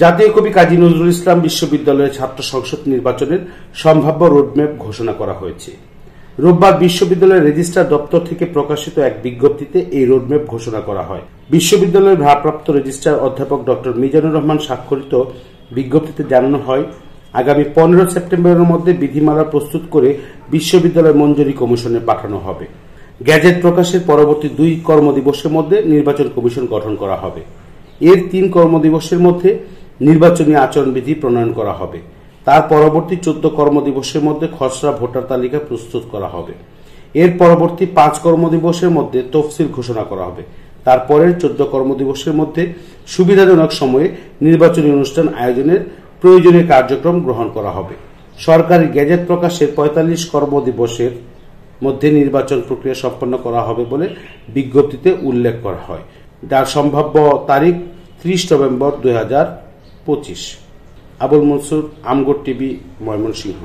জাতীয় কবি কাজী নজরুল ইসলাম বিশ্ববিদ্যালয়ের ছাত্র সংসদ নির্বাচনের সম্ভাব্য রোডম্যাপ ঘোষণা করা হয়েছে। রোববার বিশ্ববিদ্যালয়ের রেজিস্ট্রার দপ্তর থেকে প্রকাশিত এক বিজ্ঞপ্তিতে এই রোডম্যাপ ঘোষণা করা হয়। বিশ্ববিদ্যালয়ের ভারপ্রাপ্ত রেজিস্ট্রার অধ্যাপক ডক্টর মিজানুর রহমান স্বাক্ষরিত বিজ্ঞপ্তিতে জানানো হয়, আগামী 15 সেপ্টেম্বরের মধ্যে বিধিমালা প্রস্তুত করে বিশ্ববিদ্যালয় মঞ্জুরি কমিশনে পাঠানো হবে। গ্যাজেট প্রকাশের পরবর্তী 2 কর্মদিবসের মধ্যে নির্বাচন কমিশন গঠন করা হবে। এর 3 কর্মদিবসের মধ্যে নির্বাচনী আচরণবিধি প্রণয়ন করা হবে। তার পরবর্তী 14 কর্মদিবসের মধ্যে খসড়া ভোটার তালিকা প্রস্তুত করা হবে। এর পরবর্তী 5 কর্মদিবসের মধ্যে তফসিল ঘোষণা করা হবে। তারপরের 14 কর্মদিবসের মধ্যে সুবিধাজনক সময়ে নির্বাচনী অনুষ্ঠান আয়োজনের প্রয়োজনীয় কার্যক্রম গ্রহণ করা হবে। সরকারি গেজেট প্রকাশের 45 কর্মদিবসের মধ্যে নির্বাচন প্রক্রিয়া সম্পন্ন করা হবে বলে বিজ্ঞপ্তিতে উল্লেখ করা হয়, যার সম্ভাব্য তারিখ 30 নভেম্বর 2025। আবুল মনসুর, আমগর টিভি, ময়মনসিংহ।